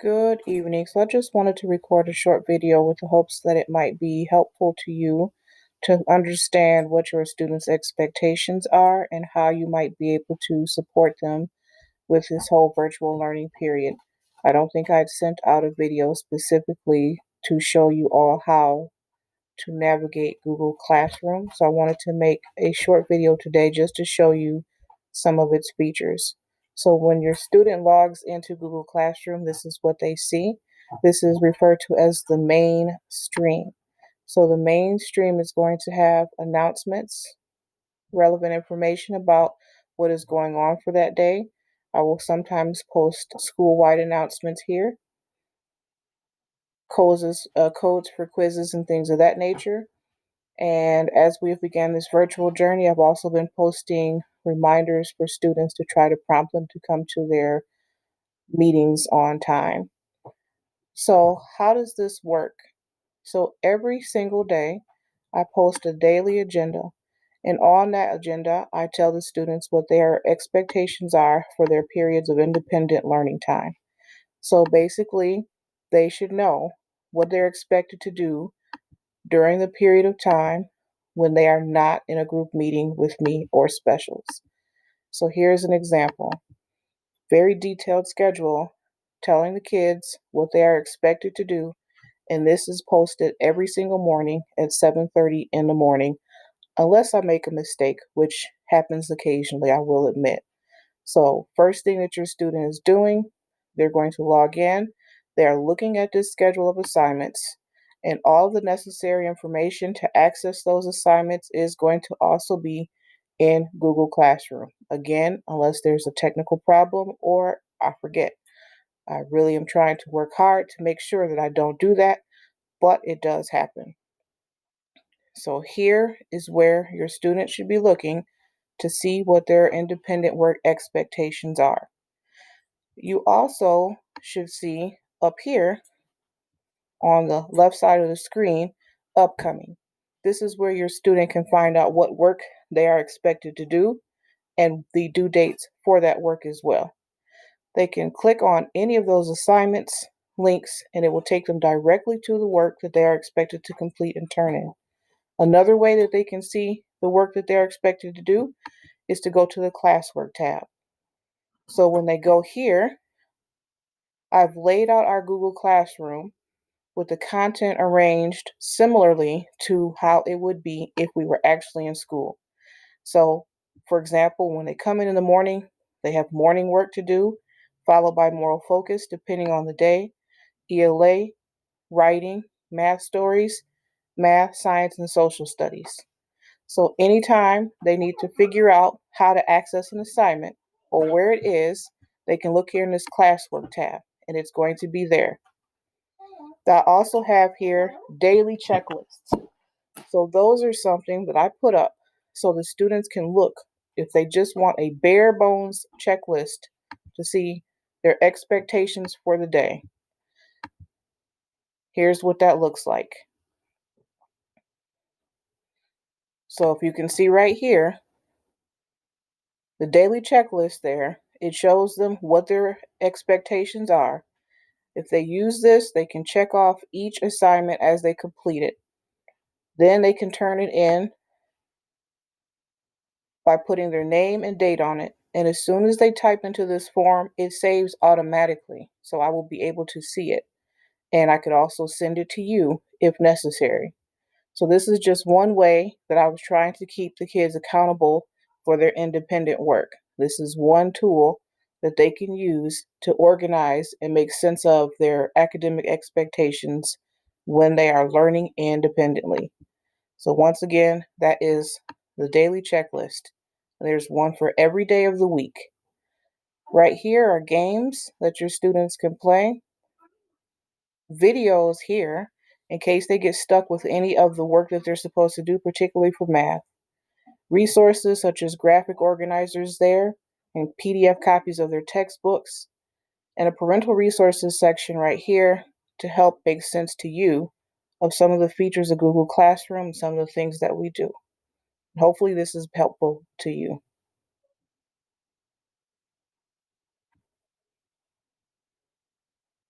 Good evening. So I just wanted to record a short video with the hopes that it might be helpful to you to understand what your students' expectations are and how you might be able to support them with this whole virtual learning period. I don't think I'd sent out a video specifically to show you all how to navigate Google Classroom. So I wanted to make a short video today just to show you some of its features. So when your student logs into Google Classroom, this is what they see. This is referred to as the main stream. So the main stream is going to have announcements, relevant information about what is going on for that day. I will sometimes post school-wide announcements here, codes for quizzes and things of that nature. And as we've begun this virtual journey, I've also been posting reminders for students to try to prompt them to come to their meetings on time. So how does this work? So every single day, I post a daily agenda. And on that agenda, I tell the students what their expectations are for their periods of independent learning time. So basically, they should know what they're expected to do during the period of time when they are not in a group meeting with me or specials. So here's an example. Very detailed schedule telling the kids what they are expected to do, and this is posted every single morning at 7:30 in the morning, unless I make a mistake, which happens occasionally, I will admit. So first thing that your student is doing, they're going to log in. They're looking at this schedule of assignments, and all the necessary information to access those assignments is going to also be in Google Classroom. Again, unless there's a technical problem or I forget. I really am trying to work hard to make sure that I don't do that, but it does happen. So here is where your student should be looking to see what their independent work expectations are. You also should see up here on the left side of the screen, upcoming. This is where your student can find out what work they are expected to do and the due dates for that work as well. They can click on any of those assignments, links, and it will take them directly to the work that they are expected to complete and turn in. Another way that they can see the work that they're expected to do is to go to the classwork tab. So when they go here, I've laid out our Google Classroom with the content arranged similarly to how it would be if we were actually in school. So, for example, when they come in the morning, they have morning work to do, followed by moral focus, depending on the day, ELA, writing, math stories, math, science, and social studies. So anytime they need to figure out how to access an assignment or where it is, they can look here in this classwork tab, and it's going to be there. I also have here daily checklists. So those are something that I put up so the students can look if they just want a bare bones checklist to see their expectations for the day. Here's what that looks like. So if you can see right here, the daily checklist there, it shows them what their expectations are. If they use this, they can check off each assignment as they complete it. Then they can turn it in by putting their name and date on it. And as soon as they type into this form, it saves automatically. So I will be able to see it. And I could also send it to you if necessary. So this is just one way that I was trying to keep the kids accountable for their independent work. This is one tool that they can use to organize and make sense of their academic expectations when they are learning independently. So once again, that is the daily checklist. There's one for every day of the week. Right here are games that your students can play, videos here in case they get stuck with any of the work that they're supposed to do, particularly for math. Resources such as graphic organizers there and PDF copies of their textbooks, and a parental resources section right here to help make sense to you of some of the features of Google Classroom and some of the things that we do. Hopefully this is helpful to you.